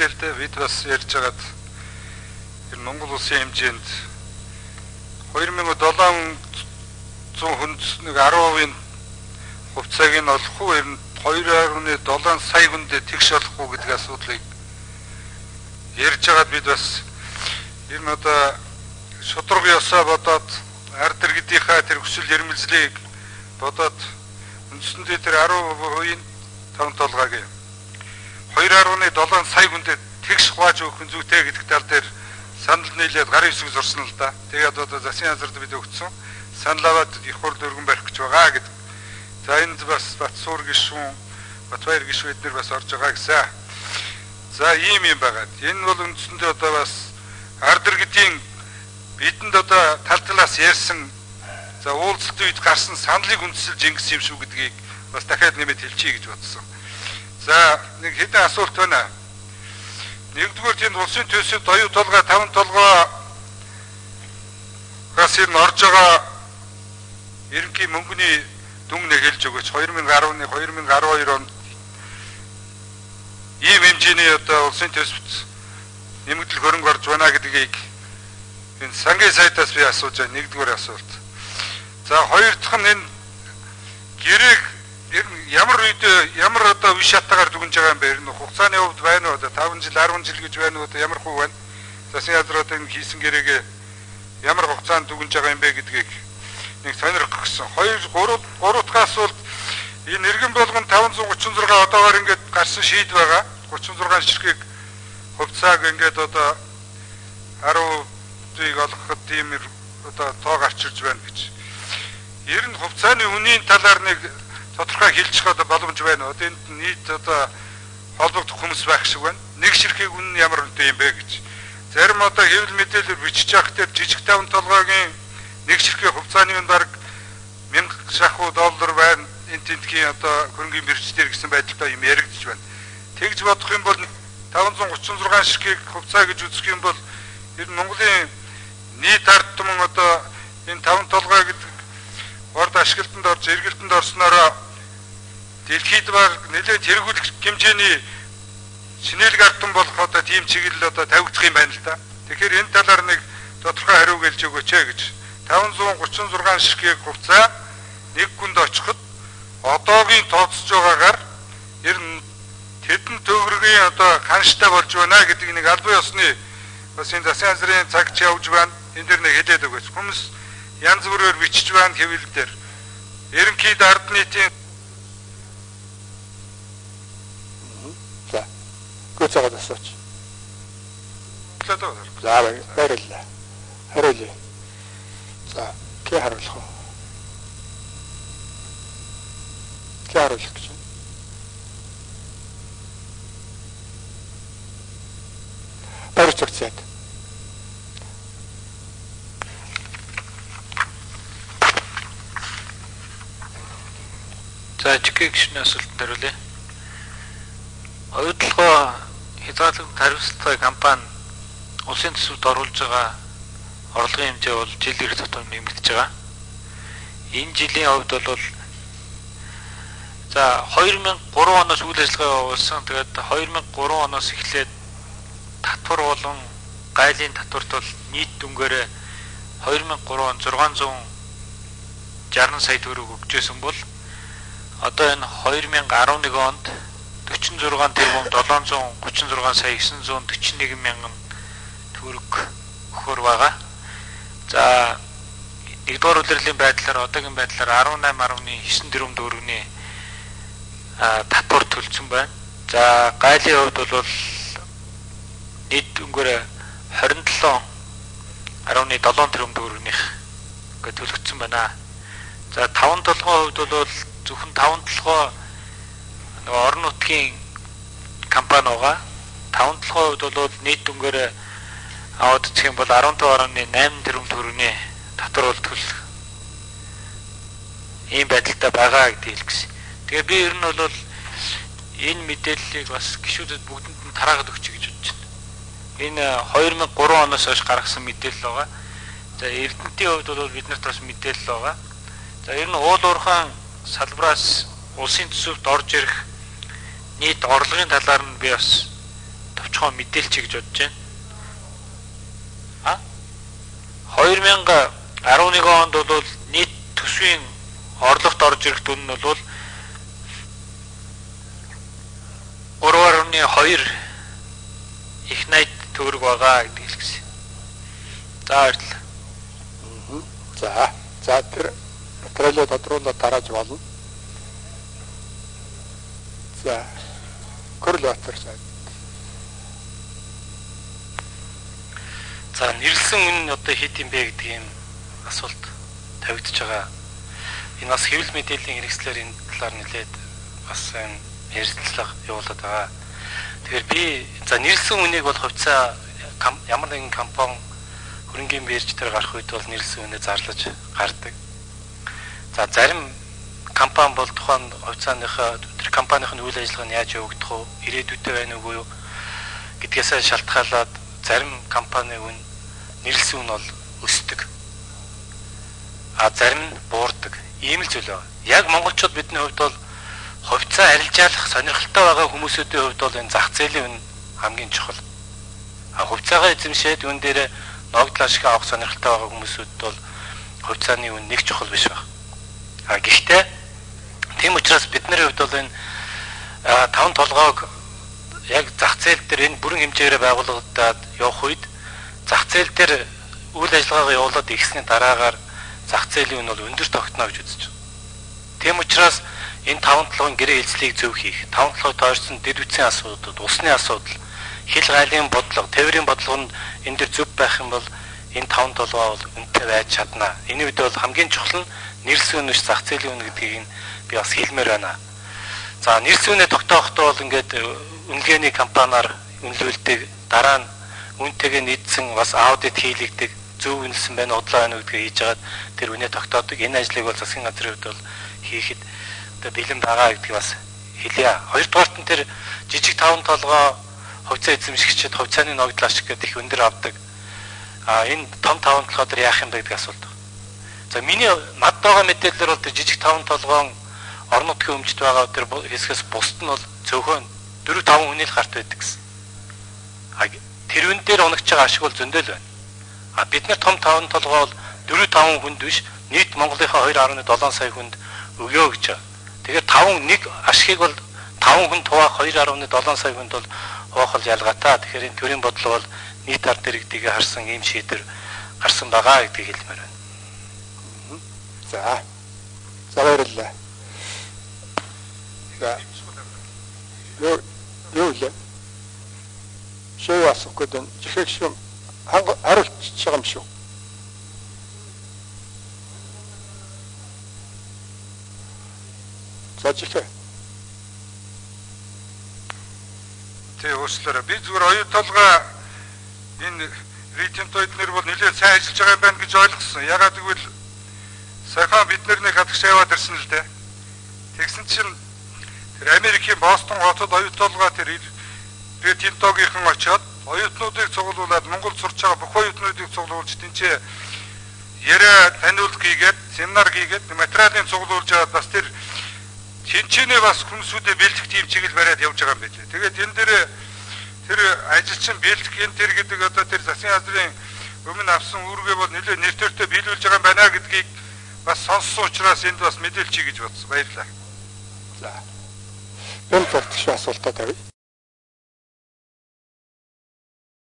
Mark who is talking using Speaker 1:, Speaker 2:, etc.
Speaker 1: хэлээ л дээ. Бид бас ярьж байгаад тэр Монгол улсын хэмжээнд 2700 хүнд нэг 10% хувьцааг нь олох уу, ер нь 2.7 сая хүндээ тэгш олох уу гэдэг асуудлыг ярьж байгаад бид бас ер нь одоо шудраг ёсоо бодоод ард иргэдийнхаа тэр хүсэл эрмэлзлийг бодоод үндсэндээ тэр 10%-ийн таван толгойг 2.7 сая хүндэд тэгш хувааж өгөх нь зүйтэй гэдэг тал дээр санал нийлээд гарын үсэг зурсан л да. Тэгээд одоо засгийн газарт бид өгсөн санал аваад их хурд өргөн барих гэж байгаа гэдэг. За энд бас Батсуур гишүүн, Батбаяр гишүүд нар бас орж байгаа гэсэн. За ийм юм байгаад. Энэ бол үндсэндээ одоо бас ард иргэдийн бидэнд одоо тал талаас ярьсан за уулзалтын үед гарсан саналыг үндэслэж ингэсэн юм шүү гэдгийг бас дахиад нэмэт хэлчихье гэж бодсон. За нэг хэдэн асуулт байна. Нэгдүгээр тийм улсын төсөвт оюу толгой, таван толгой гас ир орж байгаа ерөнхий мөнгөний дүн нэг хэлж өгөөч. 2011-2012 онд ийм хэмжээний одоо улсын төсөвт нэмэгдэл хөрөнгө орж байна гэдгийг энэ сангийн сайтаас би асууж байгаа. Нэгдүгээр асуулт. За хоёр дахь нь энэ гэрээг ямар үед ямар одоо үе шатаагаар дүгнж байгаа юм бэ? Энэ хугацааны хувьд байна уу? 5 жил, 10 жил гэж байна уу? Ямар хувь байна? Засгийн газрууд энэ хийсэн гэрээгээ ямар хугацаанд дүгнж байгаа юм бэ гэдгийг нэг сонирх гэсэн. 3 дахь асуулт энэ иргэн болгон 536 одоогоор ингээд гарсан шийд байгаа. 36 ширхэг хувьцааг ингээд одоо 10%-ийг олгоход тийм одоо тоо гарч ирж байна гэж. Ер нь хувьцааны үнийн талаар нэг тодорхой хэлчих одоо боломж байна уу? Энд нийт одоо холбогдох хүмүүс байх шиг байна. Нэг ширхэг үнэн ямар үнэтэй юм бэ гэж. Зарим одоо хэвлэл мэдээлэл бичиж явах дээр жижиг таван толгойн нэг ширхэг хувьцааны үн бараг 1000 шахуу доллар байна. Энд тентхийн одоо хөрөнгөний бирждэр гэсэн байдалтай юм яригдчих байна. Тэгж бодох юм бол 536 ширхэг хувьцаа гэж үзэх юм бол ер нь Монголын нийт ард түмэн одоо энэ таван толгой гэдэг орд ашиглалтанд орж эргэлтэнд орснороо дэлхийд баг нэлээд хэрэгүүлэх хэмжээний шинэлэг ард түмэн болох одоо тийм чиглэл одоо тавигдах юм байна л да. Тэгэхээр энэ талаар нэг тодорхой хариу гэлж өгөөч гэж. 536 ширхэг хувьцаа нэг хүнд очиход одоогийн тооцож байгаагаар ер нь тэдэн төгрөгийн одоо ханштай болж байна гэдэг нэг албан ёсны бас энэ засгийн газрын цагч явж байна. Энэ дэр нэг хэлээд өгөөч. Хүмүүс янз бүрээр бичиж байна хэвлэл дээр. Ерөнхийд ард нийтийн за гүцээд асууч. За баярлалаа. Хариулъя. За кэ харуулах уу? Кэ харуулах гэж. Баруун цогцоод.
Speaker 2: За чиг гişний асуултанд хариулъя. Оюутлогоо хязгаарлалт хариуцлагатай компани улсын төсөвт оруулж байгаа орлогын хэмжээ бол жил ирэх тутам нэмэгдэж байгаа. Энэ жилийн хувьд бол за 2003 оноос үйл ажиллагаа явуулсан. Тэгээд 2003 оноос эхлээд татвар болон гайлын татварт бол нийт дүнгээрээ 2003 он 660 сая төгрөг өгчээсэн бол одоо энэ 2011 онд 46 тэрбум 736 сая 941 мянган төгрөг өгөхөр байгаа. За нэгдүгээр улирлын байдлаар одоогийн байдлаар 18.9 тэрбум төгрөгийн татвар төлсөн байна. За гайлын хувьд бол нийт өнгөөр 27.7 тэрбум төгрөгнийх ингээд төлөгдсөн байна. За таван толгойн хувьд бол зөвхөн таван толгой орон нутгийн компани байгаа. Таван толгойн хувьд бол нийт өнгөөр аваад үзэх юм бол 15.8 тэрбум төгрөгийн татвар бол төлөх ийм байдалтай байгаа гэдгийг хэлэх гэсэн. Тэгээ би ер нь бол энэ мэдээллийг бас гишүүдэд бүгдэнд нь тараагаад өгч гэж бодож байна. Энэ 2003 оноос хойш гаргасан мэдээлэл байгаа. За Эрдэнэтийн хувьд бол биднэрт бас мэдээлэл байгаа. За ер нь уул уурхайн салбараас улсын төсөвт орж ирэх нийт орлогын талаар нь би бас товчхон тооцоолгох мэдээлч гэж бодож байна. 2011 онд бол нийт төсвийн орлогот орж ирэх дүн нь бол 3.2 их найд төгрөг байгаа гэдэг хэлсэн. За баярлалаа.
Speaker 3: За тэр материалыг тодруулаад тарааж болно. За Көрлбаатар сайд.
Speaker 4: За нэрлсэн үн нь одоо хэд юм бэ гэдэг юм асуулт тавигдж байгаа. Энэ бас хэвлэл мэдээллийн хэрэгслэр энэ талаар нэлээд бас ярилцлага явуулаад байгаа. Тэгэхээр би за нэрлсэн үнийг бол хувьцаа ямар нэгэн компани хөрөнгөний бирж дээр гарах үед бол нэрлсэн үнэ зарлаж гардаг. За зарим компани бол тухайн хувьцааныхаа тэр компанийн үйл ажиллагаа нь яаж явагдах вэ? Ирээдүйдээ байна уугүй юу гэдгээс шалтгаалаад зарим компани үн нэрлсэн үн бол өсдөг. Зарим нь буурдаг. Ийм л зүйл байна. Яг монголчууд бидний хувьд бол хувьцаа арилжаалах сонирхолтой байгаа хүмүүсүүдийн хувьд бол энэ зах зээлийн үн хамгийн чухал. Хувьцаагаа эзэмшээд үн дээр ногдлоо шиг авах сонирхолтой байгаа хүмүүсүүд бол хувьцааны үн нэг чухал биш байна. Гэхдээ тийм учраас бидний хувьд бол энэ 5 толгойг яг зах зээл дээр энэ бүрэн хэмжээгээр байгуулагдаад явах үед зах зээл дээр үйл ажиллагаагаа явуулаад ихсний дараагаар зах зээлийн үн бол өндөр тогтно гэж үзэж байна. Тийм учраас энэ 5 толгойн гэрээ хэлцлийг зөв хийх, 5 толгойд тойрсон дэд үтсийн асуудал, усны асуудал, хил гайлын бодлого, тээврийн бодлого нь энэ дэр зөв байх юм бол энэ 5 толгой бол үнэтэй байж чадна. Энэ үед бол хамгийн чухал нь нэрлсэн үнэш зах зээлийн үн гэдгийг би бас хэлмээр байна. За нэрлсэн үнэ тогтоохдоо бол ингээд үнэлгээний компаниар үнэлүүлдэг, дараа нь үнэтэйгээ нийцсэн бас аудит хийлэгдэг, зөв үнэлсэн байна, удлаа байна гэдгийг хийж агаад тэр үнэ тогтоодог. Энэ ажлыг бол засгийн газрын хувьд бол хийхэд одоо бэлэн байгаа гэдгийг бас хэлье. Хоёрдугаарт нь тэр жижиг 5 толгой хувьцаа эзэмшигчид хувьцааны ногдол ашиг гэдэг их өндөр авдаг. Энэ том 5 толгой дээр яах юм бэ гэдэг асуулт. За миний над байгаа мэдээлэлээр бол тэр жижиг 5 толгойн орон нутгийн өмчт байгаа тэр хэсгээс бусд нь бол зөвхөн 4-5 хүний л гарт байдаг гэсэн. Тэр үн дээр унагч байгаа ашиг бол зөндөл байна. Бид нар том 5 толгой бол 4-5 хүнд биш, нийт Монголынхаа 2.7 сая хүнд өгөө гэж байна. Тэгэхээр 1 ашигыг бол 5 хүн хуваах 2.7 сая хүнд бол хуваах бол ялгаатай. Тэгэхээр энэ төрийн бодлого бол нийт ард иргэдийг харсан ийм шийдвэр гарсан байгаа гэдгийг хэлмээр байна.
Speaker 3: За баярлалаа. Юу л шоу асуух гэдэг чихэг шим харуулж байгаа юм шүү. За чихээ.
Speaker 1: Тэ уучлаарай. Би зүгээр оюу толгой энэ ритентоид нэр бол нэлээд сайн ажиллаж байгаа юм байна гэж ойлгосон. Ягаад гэвэл сайхан бид нэг хадагш яваад ирсэн л дээ. Тэгсэн чинь тэр Америкийн Бостон хотод оюу толгой тэр ритентогийнхан очоод оюутнуудыг цуглуулад Монгол сурч байгаа бүх оюутнуудыг цуглуулж тэнцээ яриа таниулт хийгээд семинар хийгээд материалын цуглуулж аваад бас тэр тэнцэнэ бас хүмүүсүүдэд бэлтгэх тийм чиглэл бариад явж байгаа юм байна. Тэгээд энэ дээр тэр ажилчин бэлтгэх энэ тэр гэдэг одоо тэр засгийн газрын өмнө авсан үүргээ бол нэлээд нэр төртөө биелүүлж байгаа юм байна гэдгийг бас сонссон учраас энд бас мэдээлж чий гэж бодсон. Баярлалаа.
Speaker 3: За. Энэ төвчш асуултаа тавь.